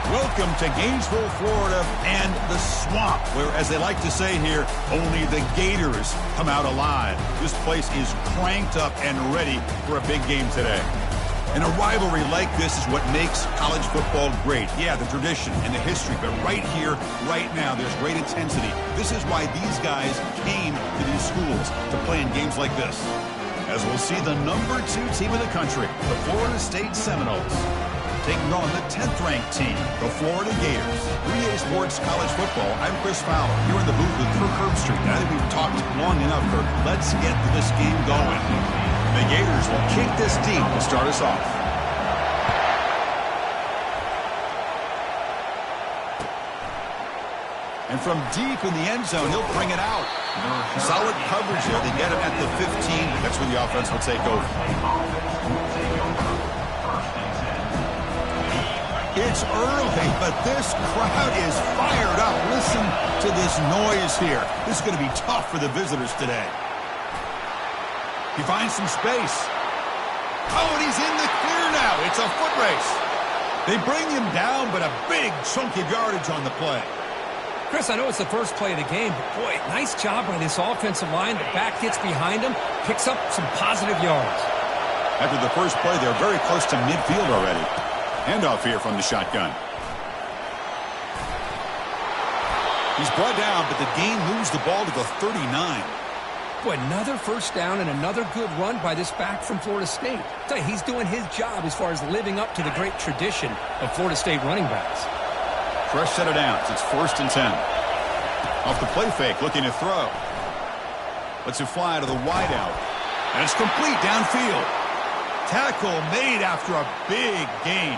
Welcome to Gainesville, Florida, and the swamp, where, as they like to say here, only the Gators come out alive. This place is cranked up and ready for a big game today. And a rivalry like this is what makes college football great. Yeah, the tradition and the history, but right here, right now, there's great intensity. This is why these guys came to these schools to play in games like this. As we'll see the number 2 team in the country, the Florida State Seminoles, taking on the 10th-ranked team, the Florida Gators. 3A Sports College Football, I'm Chris Fowler, here in the booth with Kirk Herbstreit. Now that we've talked long enough, Kirk, let's get this game going. The Gators will kick this deep to start us off. And from deep in the end zone, he'll bring it out. Solid coverage there. They get him at the 15. That's where the offense will take over. It's early, but this crowd is fired up. Listen to this noise here. This is going to be tough for the visitors today. He finds some space. Oh, and he's in the clear now. It's a foot race. They bring him down, but a big chunk of yardage on the play. Chris, I know it's the first play of the game, but boy, nice job by this offensive line. The back gets behind him, picks up some positive yards. After the first play, they're very close to midfield already. Handoff here from the shotgun. He's brought down, but the gain moves the ball to the 39. Boy, another first down and another good run by this back from Florida State. I tell you, he's doing his job as far as living up to the great tradition of Florida State running backs. Fresh set of downs. It's 1st and 10. Off the play fake, looking to throw. Lets it fly to the wideout. And it's complete downfield. Tackle made after a big gain.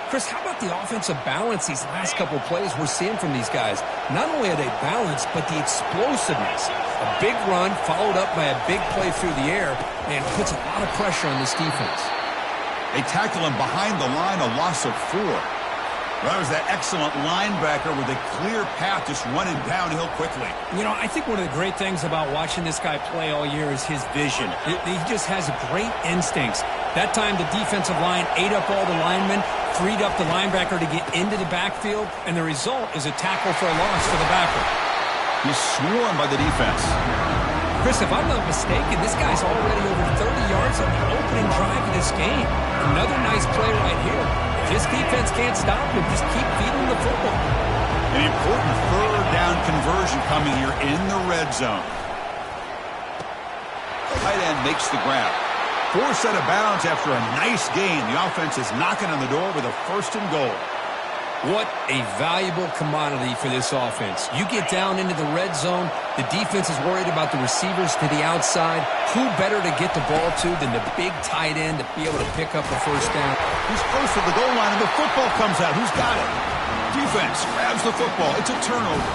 Chris, how about the offensive balance these last couple plays we're seeing from these guys? Not only are they balanced, but the explosiveness. A big run followed up by a big play through the air, and puts a lot of pressure on this defense. They tackle him behind the line, a loss of 4. Well, that was that excellent linebacker with a clear path just running downhill quickly. You know, I think one of the great things about watching this guy play all year is his vision. He just has great instincts. That time, the defensive line ate up all the linemen, freed up the linebacker to get into the backfield, and the result is a tackle for a loss for the backer. He's swarmed by the defense. Chris, if I'm not mistaken, this guy's already over 30 yards on the opening drive of this game. Another nice play right here. If this defense can't stop him, just keep feeding the football. An important 3rd down conversion coming here in the red zone. The tight end makes the grab. 4 set of bounds after a nice gain. The offense is knocking on the door with a 1st and goal. What a valuable commodity for this offense. You get down into the red zone, the defense is worried about the receivers to the outside. Who better to get the ball to than the big tight end to be able to pick up a 1st down? He's close to the goal line, and the football comes out. Who's got it? Defense grabs the football. It's a turnover.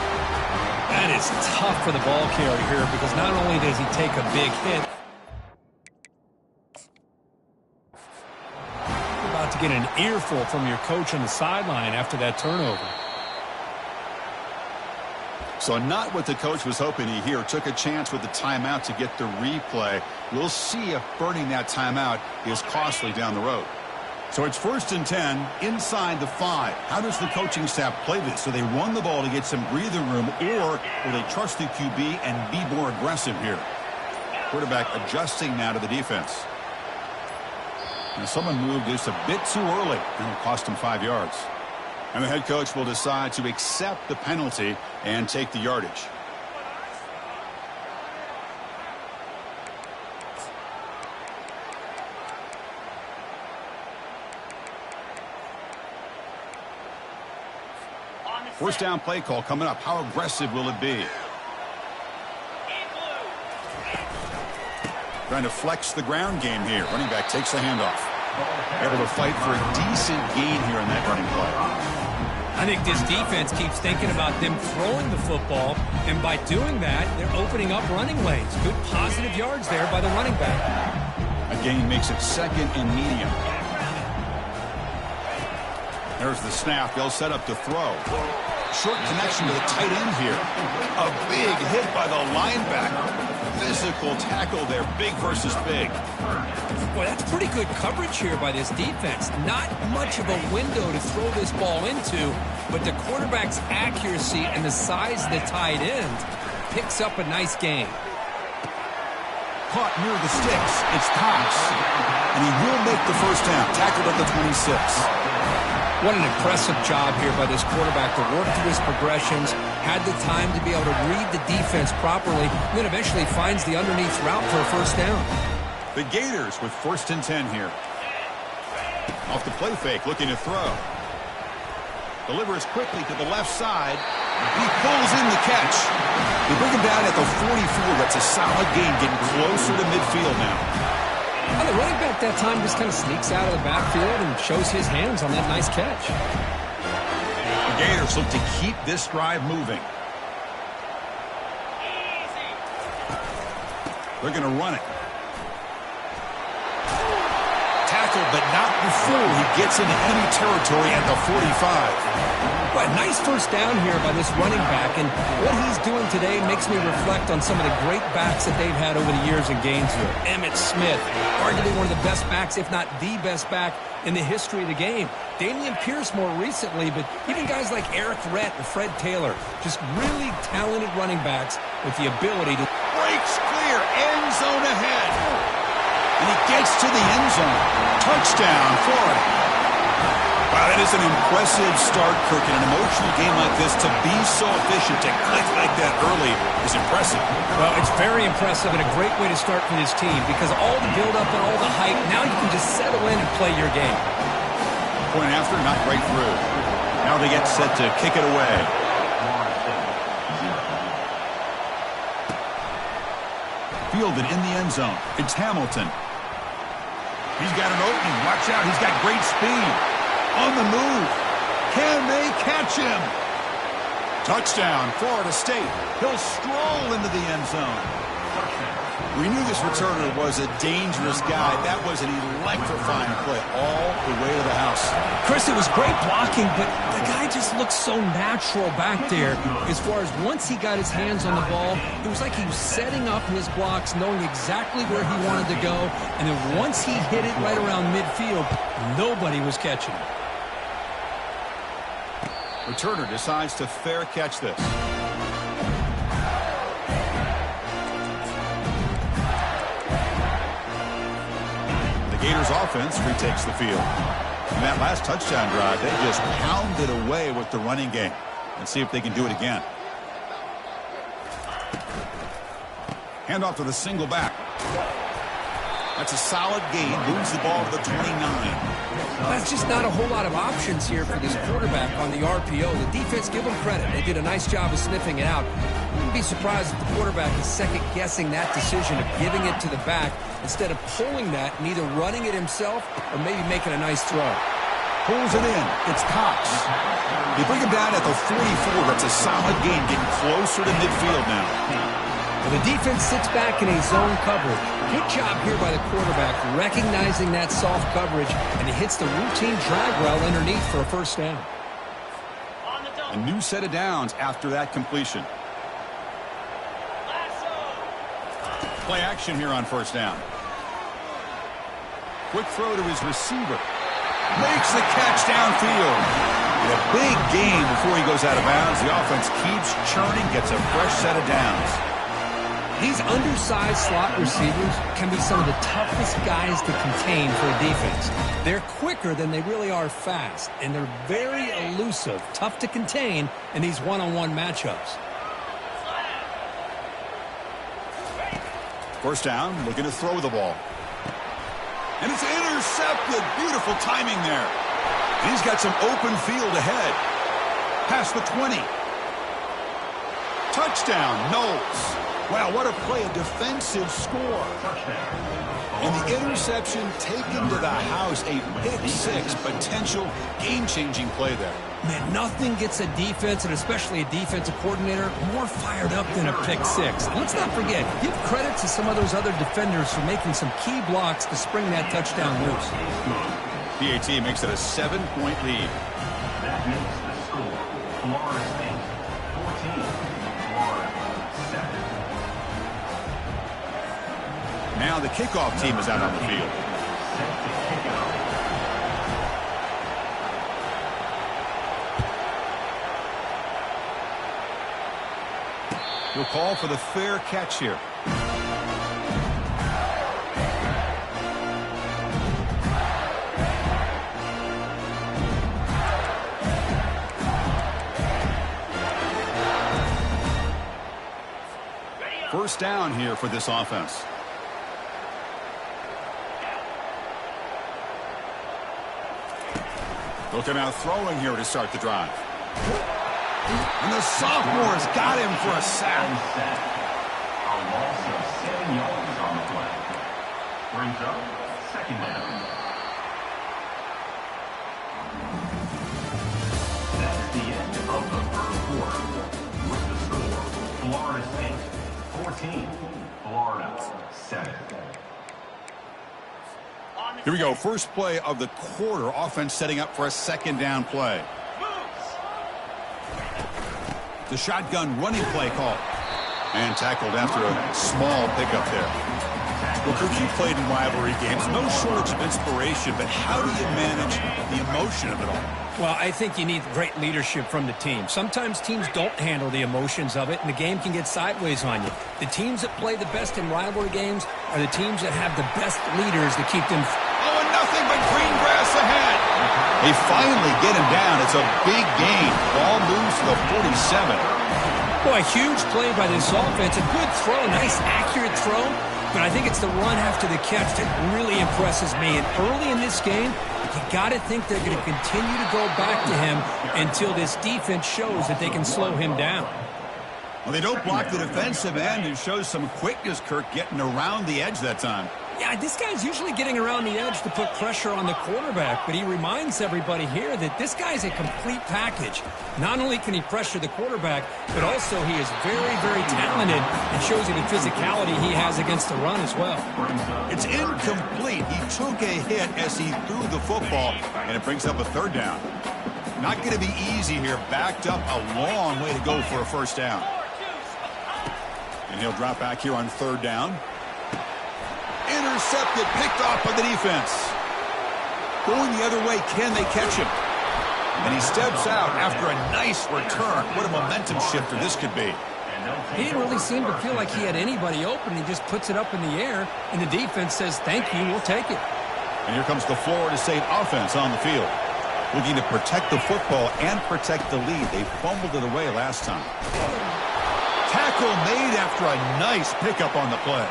That is tough for the ball carrier here because not only does he take a big hit, to get an earful from your coach on the sideline after that turnover. So not what the coach was hoping to hear. Took a chance with the timeout to get the replay. We'll see if burning that timeout is costly down the road. So it's 1st and 10 inside the 5. How does the coaching staff play this? So they run the ball to get some breathing room, or will they trust the QB and be more aggressive here? Quarterback adjusting now to the defense. And someone moved just a bit too early, and it'll cost him 5 yards. And the head coach will decide to accept the penalty and take the yardage. First down play call coming up. How aggressive will it be? Trying to flex the ground game here. Running back takes the handoff. Able to fight for a decent gain here in that running play. I think this defense keeps thinking about them throwing the football, and by doing that, they're opening up running lanes. Good positive yards there by the running back. A gain makes it 2nd and medium. There's the snap. They'll set up to throw. Short connection to the tight end here. A big hit by the linebacker. Physical tackle there, big versus big. Boy, that's pretty good coverage here by this defense. Not much of a window to throw this ball into, but the quarterback's accuracy and the size of the tight end picks up a nice gain. Caught near the sticks. It's Cox. And he will make the first down. Tackled at the 26. What an impressive job here by this quarterback to work through his progressions, had the time to be able to read the defense properly, and then eventually finds the underneath route for a first down. The Gators with 1st and 10 here. Off the play fake, looking to throw. Delivers quickly to the left side. He pulls in the catch. They bring him down at the 44. That's a solid gain, getting closer to midfield now. Well, the running back that time just kind of sneaks out of the backfield and shows his hands on that nice catch. The Gators look to keep this drive moving. They're going to run it. Tackled, but not before he gets into enemy territory at the 45. But nice first down here by this running back, and what he's doing today makes me reflect on some of the great backs that they've had over the years in Gainesville. Emmitt Smith, arguably one of the best backs, if not the best back in the history of the game. Damian Pierce more recently, but even guys like Eric Rhett and Fred Taylor, just really talented running backs with the ability to... Breaks clear, end zone ahead. And he gets to the end zone. Touchdown, Florida. Wow, that is an impressive start, Kirk. In an emotional game like this, to be so efficient, to click like that early is impressive. Well, it's very impressive and a great way to start for this team because all the build-up and all the hype, now you can just settle in and play your game. Point after, not right through. Now they get set to kick it away. Fielded in the end zone. It's Hamilton. He's got an opening. Watch out. He's got great speed. On the move. Can they catch him? Touchdown, Florida State. He'll stroll into the end zone. We knew this returner was a dangerous guy. That was an electrifying play all the way to the house. Chris, it was great blocking, but the guy just looked so natural back there. As far as once he got his hands on the ball, it was like he was setting up his blocks, knowing exactly where he wanted to go. And then once he hit it right around midfield, nobody was catching it. Returner decides to fair catch this. The Gators offense retakes the field. In that last touchdown drive, they just pounded away with the running game. Let's see if they can do it again. Handoff to the single back. That's a solid gain. Moves the ball to the 29. That's just not a whole lot of options here for this quarterback on the RPO. The defense, give them credit. They did a nice job of sniffing it out. I wouldn't be surprised if the quarterback is second-guessing that decision of giving it to the back instead of pulling that and either running it himself or maybe making a nice throw. Pulls it in. It's Cox. They bring him down at the 44. That's a solid gain, getting closer to midfield now. Well, the defense sits back in a zone coverage. Good job here by the quarterback, recognizing that soft coverage, and he hits the routine drag route underneath for a first down. A new set of downs after that completion. Play action here on first down. Quick throw to his receiver. Makes the catch downfield. And a big gain before he goes out of bounds. The offense keeps churning, gets a fresh set of downs. These undersized slot receivers can be some of the toughest guys to contain for a defense. They're quicker than they really are fast, and they're very elusive, tough to contain in these one-on-one matchups. First down, looking to throw the ball. And it's intercepted. Beautiful timing there. And he's got some open field ahead. Past the 20. Touchdown, Knowles. Wow, what a play, a defensive score. And the interception taken to the house, a pick six, potential game-changing play there. Man, nothing gets a defense, and especially a defensive coordinator, more fired up than a pick six. Let's not forget, give credit to some of those other defenders for making some key blocks to spring that touchdown loose. PAT makes it a 7-point lead. That makes the score Florida State 14, Florida 7. Now the kickoff team is out on the field. Set to kick it off. He'll call for the fair catch here. First down here for this offense. Looking out throwing here to start the drive. And the sophomore's got him for a sack. A loss of 7 yards on the play. Brings up second down. That's the end of the first quarter. With the score, Florida State 14, Florida 7. Here we go. First play of the quarter. Offense setting up for a second down play. The shotgun running play call. And tackled after a small pickup there. Well, Coach, you played in rivalry games. No shortage of inspiration, but how do you manage the emotion of it all? Well, I think you need great leadership from the team. Sometimes teams don't handle the emotions of it, and the game can get sideways on you. The teams that play the best in rivalry games are the teams that have the best leaders to keep them. Oh, and nothing but green grass ahead. They finally get him down. It's a big gain. Ball moves to the 47. Boy, huge play by this offense. A good throw, nice accurate throw. But I think it's the run after the catch that really impresses me. And early in this game, you got to think they're going to continue to go back to him until this defense shows that they can slow him down. Well, they don't block the defensive end and shows some quickness, Kirk, getting around the edge that time. Yeah, this guy's usually getting around the edge to put pressure on the quarterback, but he reminds everybody here that this guy's a complete package. Not only can he pressure the quarterback, but also he is very, very talented and shows you the physicality he has against the run as well. It's incomplete. He took a hit as he threw the football, and it brings up a third down. Not going to be easy here. Backed up a long way to go for a first down. And he'll drop back here on third down. Intercepted, picked off by the defense. Going the other way, can they catch him? And he steps out after a nice return. What a momentum shifter this could be. He didn't really seem to feel like he had anybody open. He just puts it up in the air, and the defense says, thank you, we'll take it. And here comes the Florida State offense on the field. Looking to protect the football and protect the lead. They fumbled it away last time. Tackle made after a nice pickup on the play.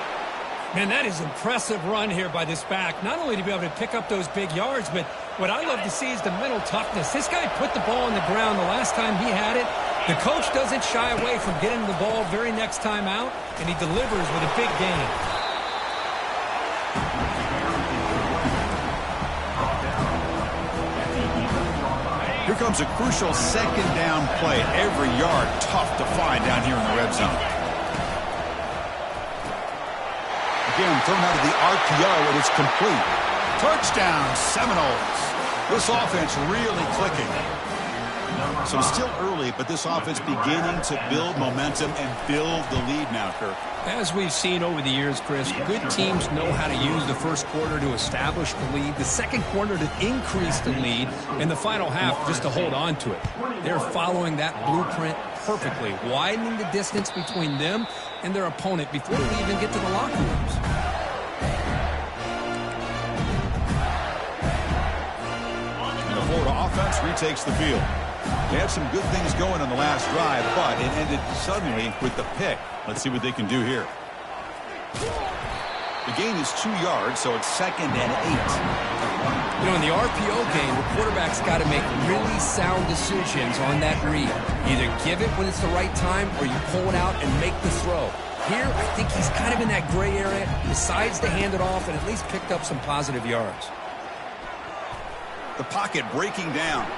Man, that is impressive run here by this back. Not only to be able to pick up those big yards, but what I love to see is the mental toughness. This guy put the ball on the ground the last time he had it. The coach doesn't shy away from getting the ball very next time out, and he delivers with a big gain. Here comes a crucial second down play. Every yard tough to find down here in the red zone. Again, thrown out of the RPO, and it's complete. Touchdown, Seminoles. This offense really clicking. So still early, but this offense beginning to build momentum and build the lead now, Kirk. As we've seen over the years, Chris, good teams know how to use the first quarter to establish the lead, the second quarter to increase the lead, and the final half just to hold on to it. They're following that blueprint perfectly, widening the distance between them and their opponent before they even get to the locker rooms. And the Florida offense retakes the field. They had some good things going on the last drive, but it ended suddenly with the pick. Let's see what they can do here. The gain is 2 yards, so it's 2nd and 8. You know, in the RPO game, the quarterback's got to make really sound decisions on that read. Either give it when it's the right time or you pull it out and make the throw. Here, I think he's kind of in that gray area, decides to hand it off and at least picked up some positive yards. The pocket breaking down.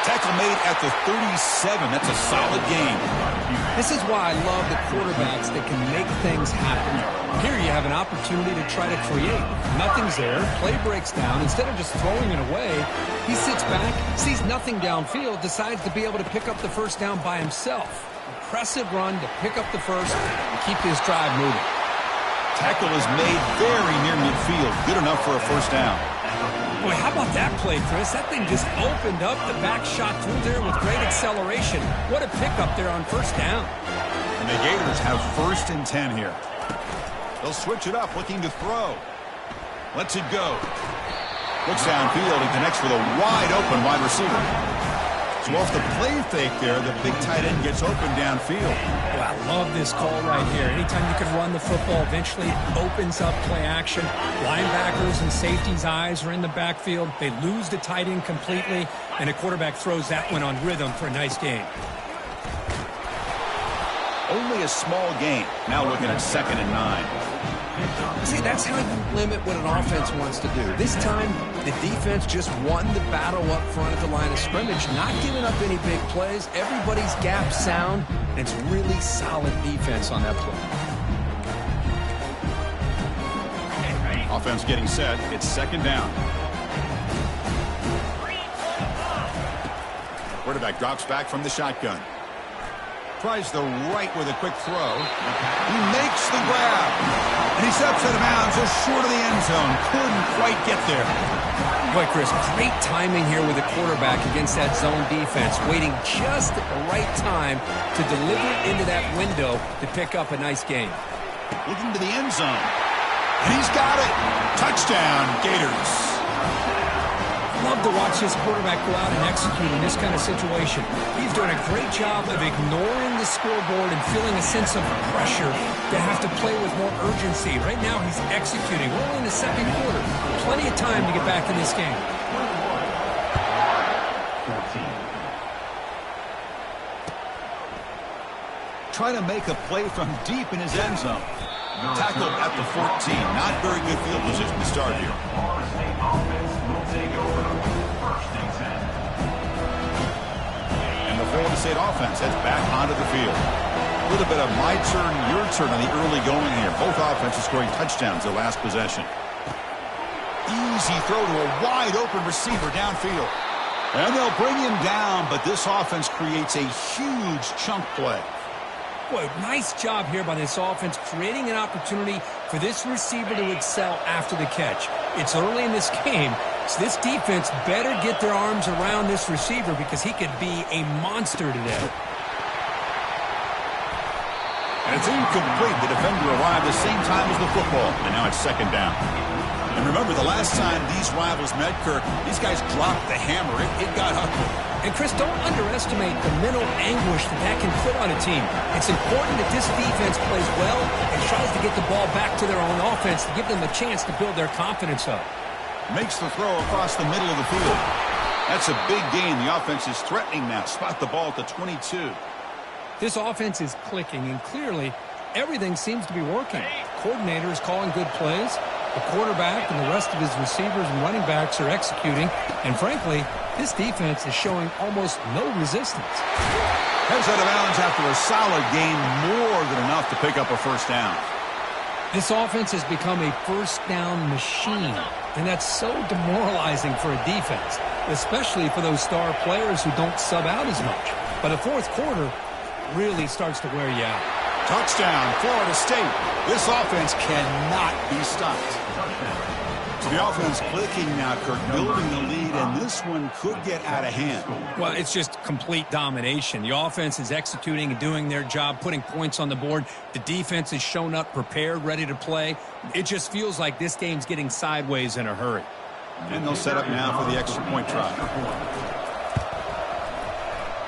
Tackle made at the 37. That's a solid gain. This is why I love the quarterbacks that can make things happen. Here you have an opportunity to try to create. Nothing's there. Play breaks down. Instead of just throwing it away, he sits back, sees nothing downfield, decides to be able to pick up the first down by himself. Impressive run to pick up the first and keep this drive moving. Tackle is made very near midfield. Good enough for a first down. Boy, how about that play, Chris? That thing just opened up. The back shot through there with great acceleration. What a pickup there on first down. And the Gators have 1st and 10 here. They'll switch it up, looking to throw. Lets it go. Looks downfield and connects with a wide-open wide receiver. So off the play fake there, the big tight end gets open downfield. Well, I love this call right here. Anytime you can run the football, eventually it opens up play action. Linebackers and safeties' eyes are in the backfield. They lose the tight end completely, and the quarterback throws that one on rhythm for a nice gain. Only a small gain. Now looking at 2nd and 9. See, that's how you limit what an offense wants to do. This time, the defense just won the battle up front at the line of scrimmage, not giving up any big plays. Everybody's gap sound, and it's really solid defense on that play. Offense getting set. It's 2nd down. Quarterback drops back from the shotgun. Tries the right with a quick throw. He makes the grab. And he steps out of bounds just short of the end zone. Couldn't quite get there. Boy, Chris, great timing here with the quarterback against that zone defense, waiting just at the right time to deliver it into that window to pick up a nice gain. Looking to the end zone. And he's got it. Touchdown, Gators. Love to watch this quarterback go out and execute in this kind of situation. He's doing a great job of ignoring the scoreboard and feeling a sense of pressure to have to play with more urgency. Right now, he's executing. We're only in the 2nd quarter. Plenty of time to get back in this game. Trying to make a play from deep in his end zone. Tackled at the 14. Not very good field position to start here. And the Florida State offense heads back onto the field. A little bit of my turn, your turn on the early going here. Both offenses scoring touchdowns their last possession. Easy throw to a wide-open receiver downfield. And they'll bring him down, but this offense creates a huge chunk play. Boy, nice job here by this offense, creating an opportunity for this receiver to excel after the catch. It's early in this game, so this defense better get their arms around this receiver because he could be a monster today. And it's incomplete. The defender arrived the same time as the football, and now it's 2nd down. And remember, the last time these rivals met, Kirk, these guys dropped the hammer. It got ugly. And, Chris, don't underestimate the mental anguish that can put on a team. It's important that this defense plays well and tries to get the ball back to their own offense to give them a chance to build their confidence up. Makes the throw across the middle of the field. That's a big gain. The offense is threatening now. Spot the ball at the 22. This offense is clicking, and clearly everything seems to be working. Coordinator is calling good plays. The quarterback and the rest of his receivers and running backs are executing. And frankly, this defense is showing almost no resistance. Heads out of bounds after a solid gain, more than enough to pick up a first down. This offense has become a first down machine. And that's so demoralizing for a defense, especially for those star players who don't sub out as much. But a fourth quarter really starts to wear you out. Touchdown, Florida State. This offense cannot be stopped. So the offense clicking now, Kirk, building the lead, and this one could get out of hand. Well, it's just complete domination. The offense is executing and doing their job, putting points on the board. The defense has shown up, prepared, ready to play. It just feels like this game's getting sideways in a hurry. And they'll set up now for the extra point try.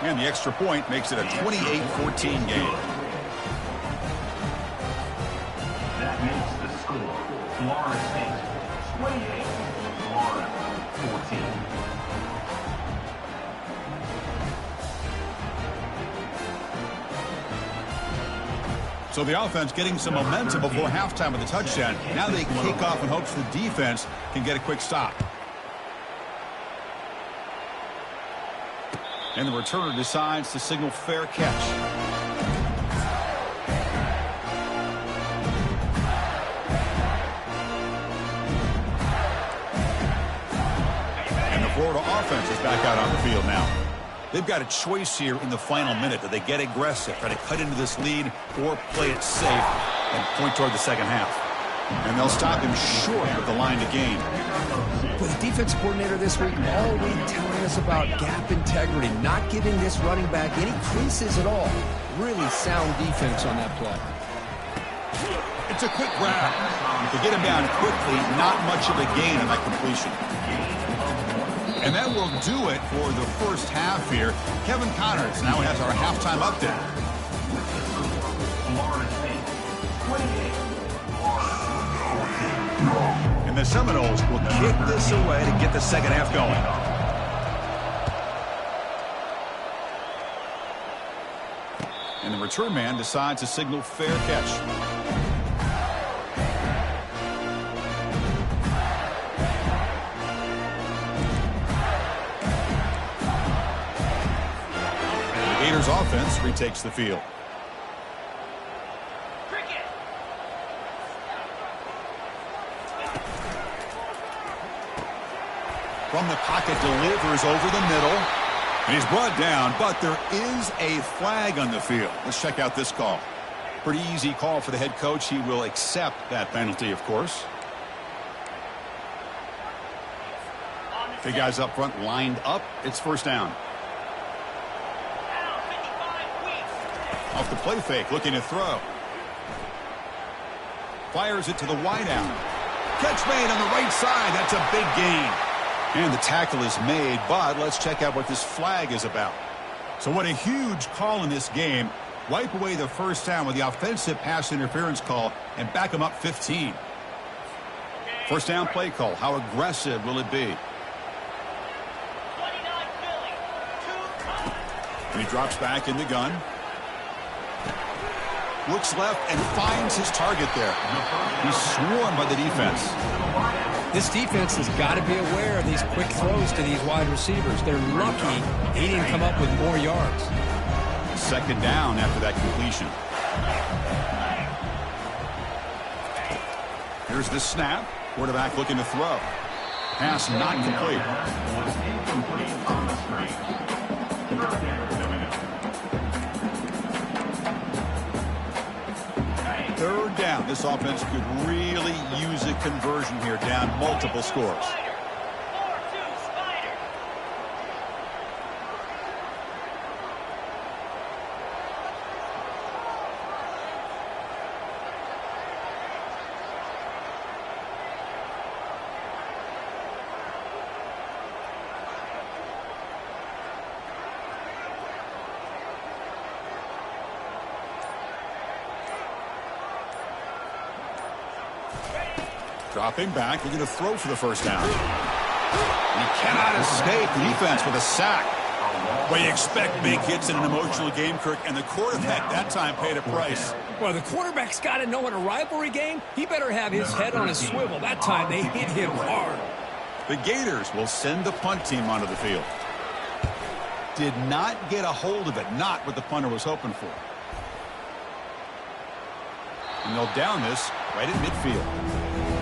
And the extra point makes it a 28-14 game. That makes the score Florida State 28, Florida 14. So the offense getting some momentum before halftime with a touchdown. Now they kick off in hopes the defense can get a quick stop. And the returner decides to signal fair catch. And the Florida offense is back out on the field now. They've got a choice here in the final minute. Do they get aggressive, try to cut into this lead, or play it safe and point toward the second half? And they'll stop him short of the line to gain. With the defense coordinator this week all week telling us about gap integrity, not giving this running back any creases at all. Really sound defense on that play. It's a quick grab. To get him down quickly, not much of a gain on that completion. And that will do it for the first half here. Kevin Connors now has our halftime update. And the Seminoles will kick this away to get the second half going. And the return man decides to signal fair catch. Gators offense retakes the field. From the pocket, delivers over the middle. And he's brought down, but there is a flag on the field. Let's check out this call. Pretty easy call for the head coach. He will accept that penalty, of course. The guys up front lined up. It's first down. Off the play fake, looking to throw. Fires it to the wideout. Catch made on the right side. That's a big gain. And the tackle is made, but let's check out what this flag is about. So what a huge call in this game. Wipe away the first down with the offensive pass interference call and back them up 15. First down play call. How aggressive will it be? And he drops back in the gun. Looks left and finds his target there. He's swarmed by the defense. This defense has got to be aware of these quick throws to these wide receivers. They're lucky he didn't come up with more yards. Second down after that completion. Here's the snap. Quarterback looking to throw. Pass not complete. Third down. This offense could really use a conversion here, down multiple scores. Dropping back, looking to throw for the first down. And he cannot escape the defense with a sack. Well, you expect big hits in an emotional game, Kirk, and the quarterback that time paid a price. Well, the quarterback's got to know in a rivalry game, he better have his head on a swivel. That time they hit him hard. The Gators will send the punt team onto the field. Did not get a hold of it, not what the punter was hoping for. And they'll down this right at midfield.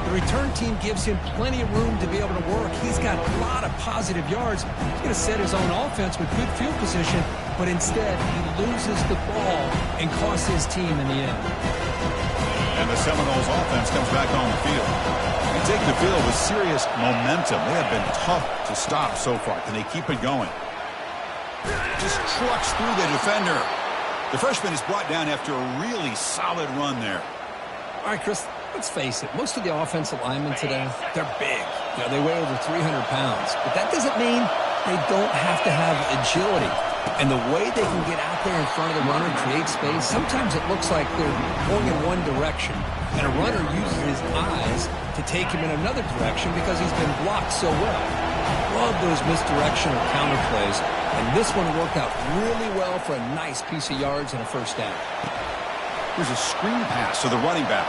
The return team gives him plenty of room to be able to work. He's got a lot of positive yards. He's going to set his own offense with good field position, but instead he loses the ball and costs his team in the end. And the Seminoles offense comes back on the field. They take the field with serious momentum. They have been tough to stop so far. Can they keep it going? Just trucks through the defender. The freshman is brought down after a really solid run there. All right, Chris, let's face it. Most of the offensive linemen today, they're big. You know, they weigh over 300 pounds. But that doesn't mean they don't have to have agility. And the way they can get out there in front of the runner and create space, sometimes it looks like they're going in one direction. And a runner uses his eyes to take him in another direction because he's been blocked so well. Love those misdirection or counter plays. And this one worked out really well for a nice piece of yards and a first down. Here's a screen pass to the running back.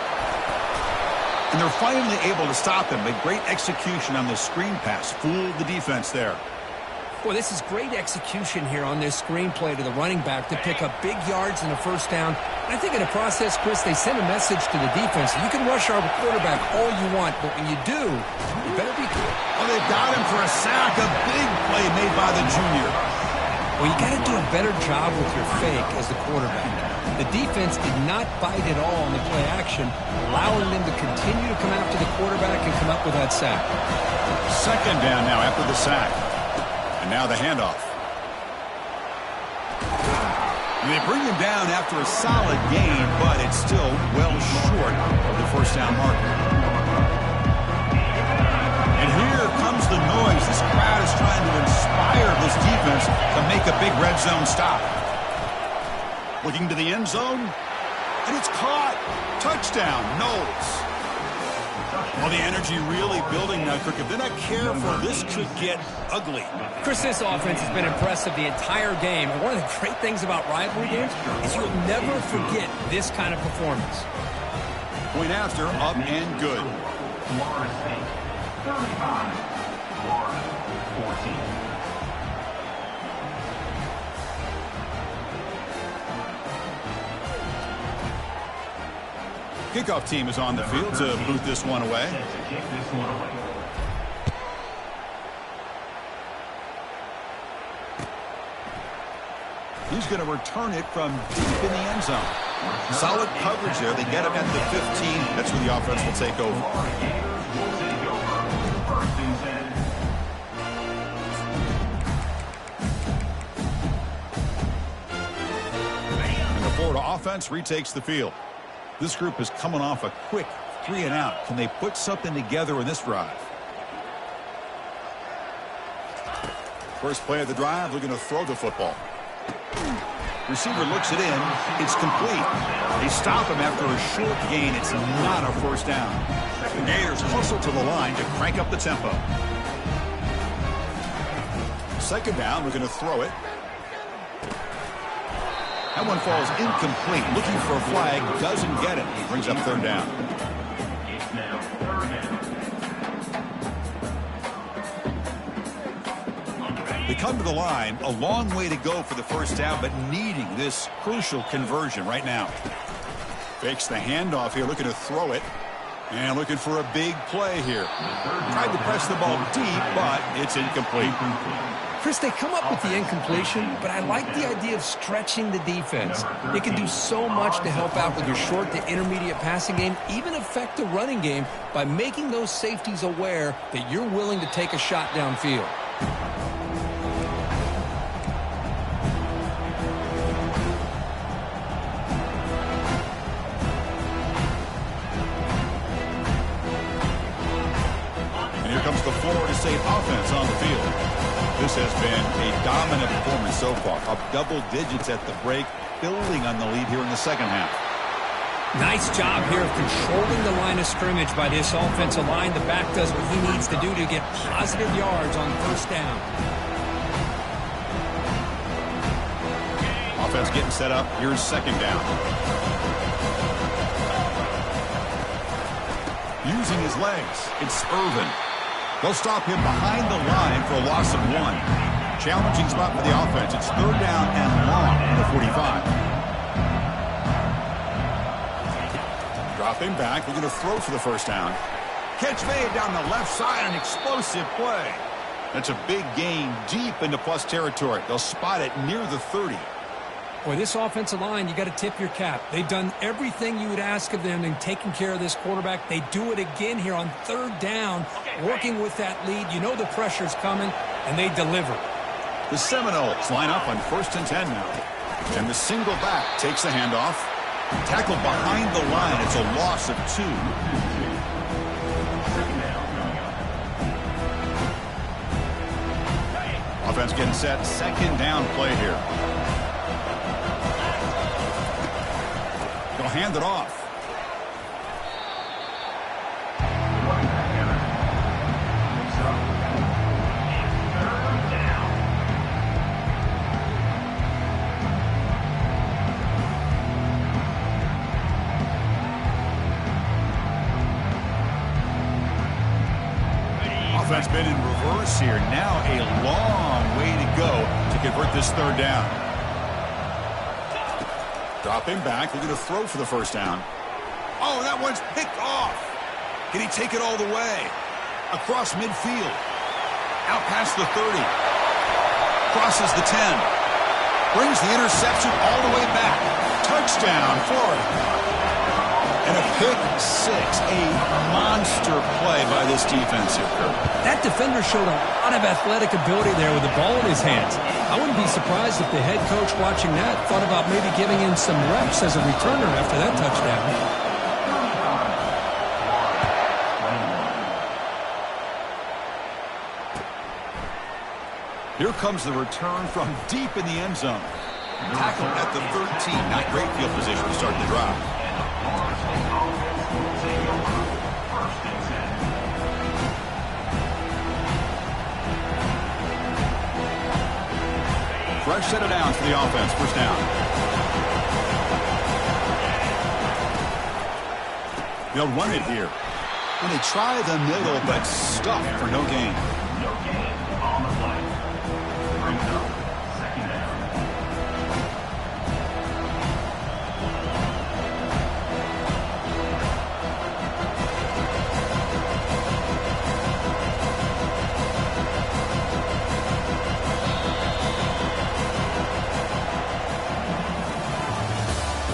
And they're finally able to stop him. A great execution on the screen pass. Fooled the defense there. Well, this is great execution here on this screenplay to the running back to pick up big yards in the first down. I think in the process, Chris, they send a message to the defense. You can rush our quarterback all you want, but when you do, you better be good. Oh, they've got him for a sack. A big play made by the junior. Well, you got to do a better job with your fake as the quarterback. The defense did not bite at all on the play action, allowing them to continue to come after the quarterback and come up with that sack. Second down now after the sack. And now the handoff. They bring him down after a solid gain, but it's still well short of the first down marker. And here comes the noise. This crowd is trying to inspire this defense to make a big red zone stop. Looking to the end zone, and it's caught. Touchdown, Knowles. Well, the energy really building now, Kirk. If they're not careful, this could get ugly. Chris, this offense has been impressive the entire game. And one of the great things about rivalry games is you'll never forget this kind of performance. Point after, up and good. Florida State 35, Florida 14. Kickoff team is on the field to boot this one away. He's going to return it from deep in the end zone. Solid coverage there. They get him at the 15. That's where the offense will take over. And the Florida offense retakes the field. This group is coming off a quick 3-and-out. Can they put something together in this drive? First play of the drive, looking to throw the football. Receiver looks it in. It's complete. They stop him after a short gain. It's not a first down. The Gators hustle to the line to crank up the tempo. Second down, we're going to throw it. That one falls incomplete. Looking for a flag. Doesn't get it. Brings up third down. It's now third down. They come to the line. A long way to go for the first down, but needing this crucial conversion right now. Fakes the handoff here. Looking to throw it. And looking for a big play here. Tried to press the ball deep, but it's incomplete. Chris, they come up with the incompletion, but I like the idea of stretching the defense. It can do so much to help out with your short to intermediate passing game, even affect the running game by making those safeties aware that you're willing to take a shot downfield. And here comes the Florida State offense on the field. This has been a dominant performance so far. Up double digits at the break, building on the lead here in the second half. Nice job here of controlling the line of scrimmage by this offensive line. The back does what he needs to do to get positive yards on first down. Offense getting set up. Here's second down. Using his legs, it's Irvin. They'll stop him behind the line for a loss of 1. Challenging spot for the offense. It's third down and long at the 45. Dropping back. We're going to throw for the first down. Catch made down the left side. An explosive play. That's a big gain deep into plus territory. They'll spot it near the 30. Boy, this offensive line, you got to tip your cap. They've done everything you would ask of them in taking care of this quarterback. They do it again here on third down, working with that lead. You know the pressure's coming, and they deliver. The Seminoles line up on 1st and 10 now. And the single back takes the handoff. Tackled behind the line. It's a loss of 2. Offense getting set. Second down play here. They'll hand it off. Offense been in reverse here. Now a long way to go to convert this third down. Dropping back, looking to throw for the first down. Oh, that one's picked off. Can he take it all the way? Across midfield. Out past the 30. Crosses the 10. Brings the interception all the way back. Touchdown, Florida. And a pick six. A monster play by this defense here, Kurt. That defender showed a lot of athletic ability there with the ball in his hands. I wouldn't be surprised if the head coach watching that thought about maybe giving in some reps as a returner after that touchdown. Here comes the return from deep in the end zone. Tackled at the 13. Not great field position to start the drive. Fresh set of downs for the offense. First down. They'll run it here. And they try the middle, but stuffed for no gain. No gain on the play. Brings up second down.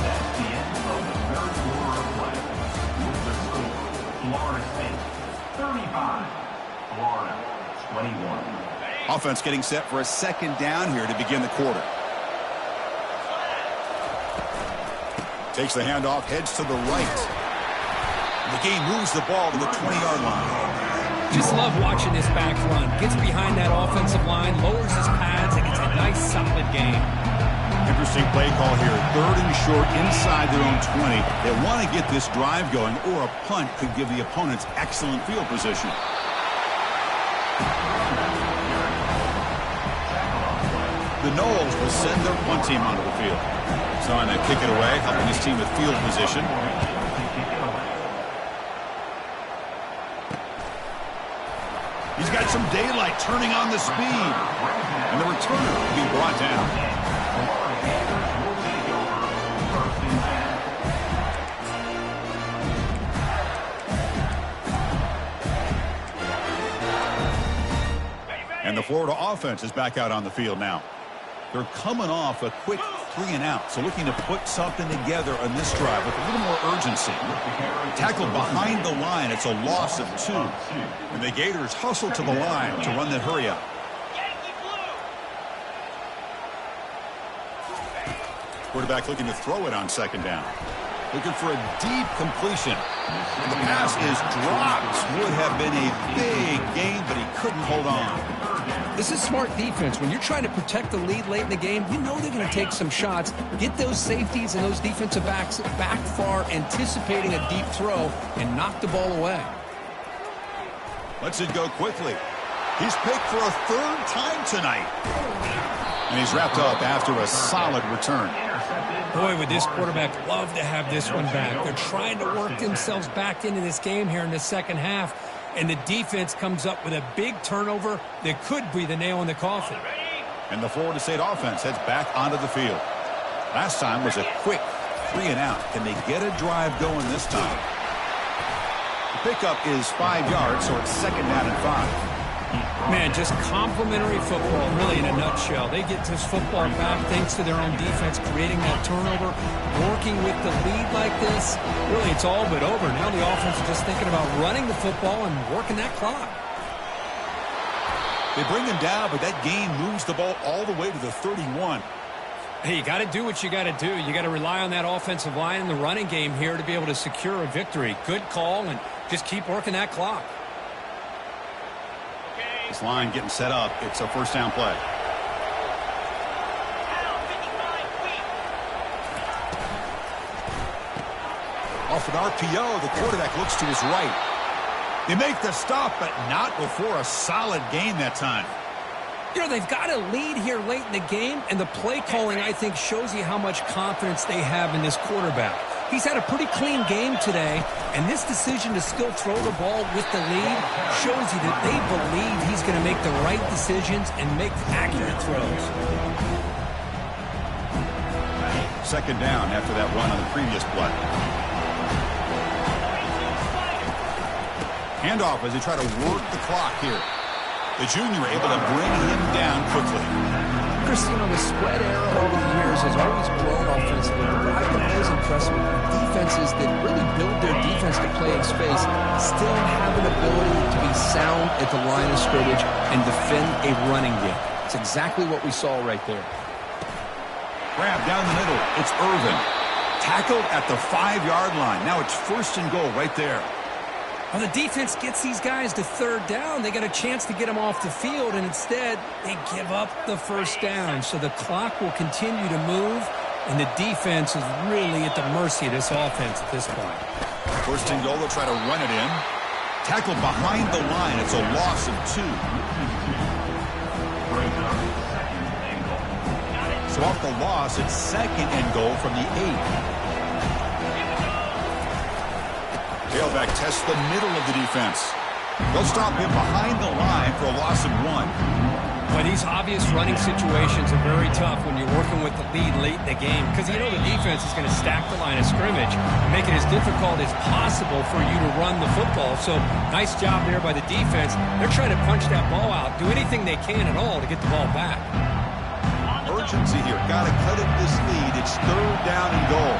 That's the end of the third quarter of play. With the score, Florida State 35, Florida 21. Offense getting set for a second down here to begin the quarter. Takes the handoff, heads to the right. The game moves the ball to the 20-yard line. Just love watching this back run. Gets behind that offensive line, lowers his pads, and it's a nice, solid game. Interesting play call here. Third and short inside their own 20. They want to get this drive going, or a punt could give the opponents excellent field position. The Noles will send their punt team onto the field. Trying to kick it away, helping his team with field position. He's got some daylight turning on the speed. And the returner will be brought down. And the Florida offense is back out on the field now. They're coming off a quick 3-and-out, so looking to put something together on this drive with a little more urgency. Tackled behind the line, it's a loss of 2. And the Gators hustle to the line to run that hurry-up. Quarterback looking to throw it on second down. Looking for a deep completion. And the pass is dropped. Would have been a big gain, but he couldn't hold on. This is smart defense. When you're trying to protect the lead late in the game, you know they're going to take some shots, get those safeties and those defensive backs back far, anticipating a deep throw, and knock the ball away. Lets it go quickly. He's picked for a third time tonight. And he's wrapped up after a solid return. Boy, would this quarterback love to have this one back. They're trying to work themselves back into this game here in the second half. And the defense comes up with a big turnover that could be the nail in the coffin. And the Florida State offense heads back onto the field. Last time was a quick 3-and-out. Can they get a drive going this time? The pickup is 5 yards, so it's second down and 5. Man, just complimentary football, really, in a nutshell. They get this football back thanks to their own defense, creating that turnover, working with the lead like this. Really, it's all but over. Now the offense is just thinking about running the football and working that clock. They bring them down, but that gain moves the ball all the way to the 31. Hey, you got to do what you got to do. You got to rely on that offensive line in the running game here to be able to secure a victory. Good call, and just keep working that clock. This line getting set up. It's a first down play. Off an RPO, the quarterback looks to his right. They make the stop, but not before a solid gain that time. You know, they've got a lead here late in the game, and the play calling, I think, shows you how much confidence they have in this quarterback. He's had a pretty clean game today, and this decision to still throw the ball with the lead shows you that they believe he's going to make the right decisions and make accurate throws. Second down after that run on the previous play. Handoff as they try to work the clock here. The junior able to bring him down quickly. Chris, you know, the spread era over the years has always grown offensively. But I've been always impressed with defenses that really build their defense to play in space, still have an ability to be sound at the line of scrimmage and defend a running game. It's exactly what we saw right there. Grab down the middle. It's Irvin. Tackled at the 5-yard line. Now it's 1st and goal right there. Well, the defense gets these guys to 3rd down. They got a chance to get them off the field, and instead they give up the 1st down. So the clock will continue to move, and the defense is really at the mercy of this offense at this point. 1st and goal. They'll try to run it in. Tackled behind the line. It's a loss of 2. So off the loss, it's 2nd and goal from the 8. Tailback tests the middle of the defense. They'll stop him behind the line for a loss of 1. Well, these obvious running situations are very tough when you're working with the lead late in the game because you know the defense is going to stack the line of scrimmage and make it as difficult as possible for you to run the football. So nice job there by the defense. They're trying to punch that ball out, do anything they can at all to get the ball back. Urgency here. Got to cut it this lead. It's 3rd down and goal.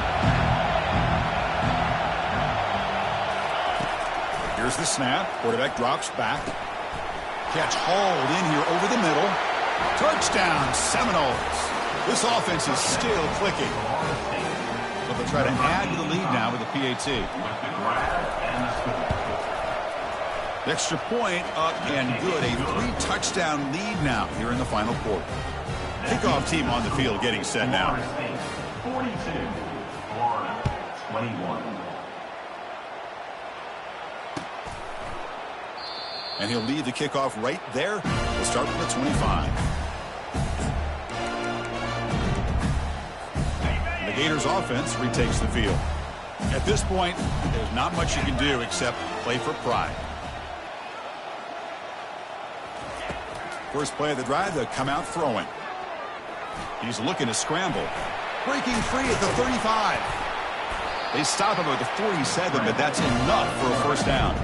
Here's the snap. Quarterback drops back. Catch hauled in here over the middle. Touchdown, Seminoles. This offense is still clicking. So they'll try to add to the lead now with the PAT. The extra point up and good. A 3-touchdown lead now here in the final quarter. Kickoff team on the field getting set now. 42, Florida 21. And he'll lead the kickoff right there. We'll start from the 25. And the Gators offense retakes the field. At this point, there's not much you can do except play for pride. First play of the drive, they'll come out throwing. He's looking to scramble. Breaking free at the 35. They stop him at the 47, but that's enough for a 1st down.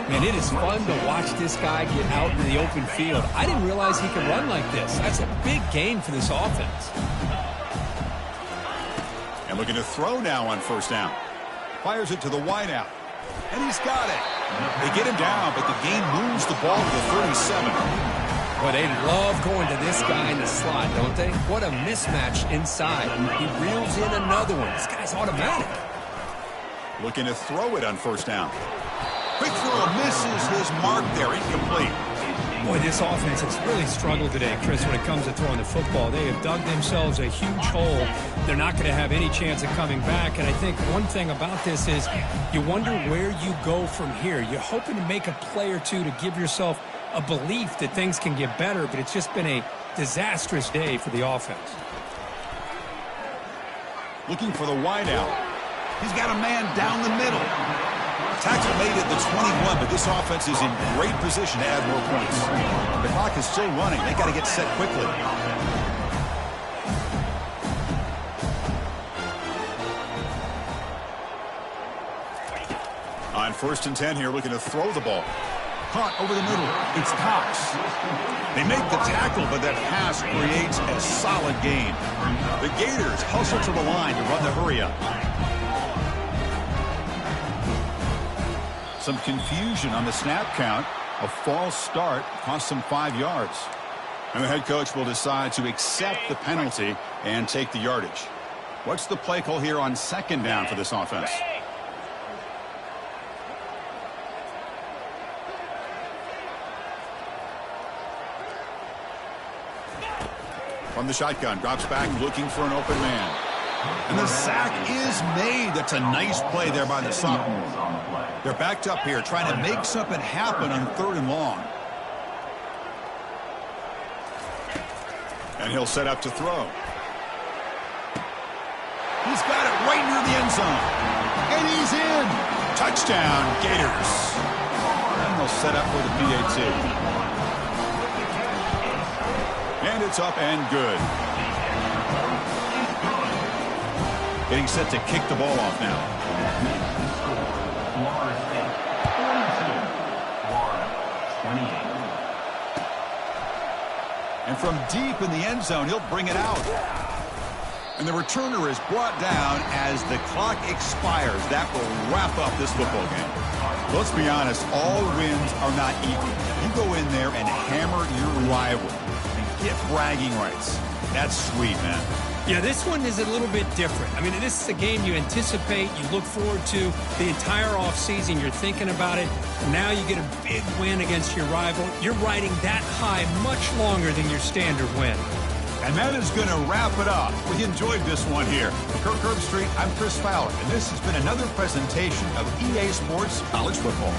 Man, it is fun to watch this guy get out in the open field. I didn't realize he could run like this. That's a big gain for this offense. And looking to throw now on 1st down. Fires it to the wideout. And he's got it. They get him down, but the gain moves the ball to the 37. Well, they love going to this guy in the slot, don't they? What a mismatch inside. He reels in another one. This guy's automatic. Looking to throw it on 1st down. Quick throw misses his mark there. Incomplete. Boy, this offense has really struggled today, Chris, when it comes to throwing the football. They have dug themselves a huge hole. They're not going to have any chance of coming back. And I think one thing about this is you wonder where you go from here. You're hoping to make a play or two to give yourself a belief that things can get better, but it's just been a disastrous day for the offense. Looking for the wideout. He's got a man down the middle. Tackle made at the 21, but this offense is in great position to add more points. The clock is still running. They got to get set quickly. On 1st and 10 here, looking to throw the ball. Caught over the middle. It's Cox. They make the tackle, but that pass creates a solid gain. The Gators hustle to the line to run the hurry-up. Some confusion on the snap count. A false start cost them 5 yards. And the head coach will decide to accept the penalty and take the yardage. What's the play call here on 2nd down for this offense? From the shotgun, drops back looking for an open man. And the sack is made. That's a nice play there by the sophomore. They're backed up here trying to make something happen on 3rd and long. And he'll set up to throw. He's got it right near the end zone. And he's in. Touchdown, Gators. And they'll set up for the PAT. And it's up and good. Getting set to kick the ball off now. Florida State 42. Florida 28. And from deep in the end zone, he'll bring it out. And the returner is brought down as the clock expires. That will wrap up this football game. Let's be honest, all wins are not equal. You go in there and hammer your rival and get bragging rights. That's sweet, man. Yeah, this one is a little bit different. I mean, this is a game you anticipate, you look forward to the entire offseason. You're thinking about it. Now you get a big win against your rival. You're riding that high much longer than your standard win. And that is going to wrap it up. We enjoyed this one here. For Kirk Herbstreit, I'm Chris Fowler, and this has been another presentation of EA Sports College Football.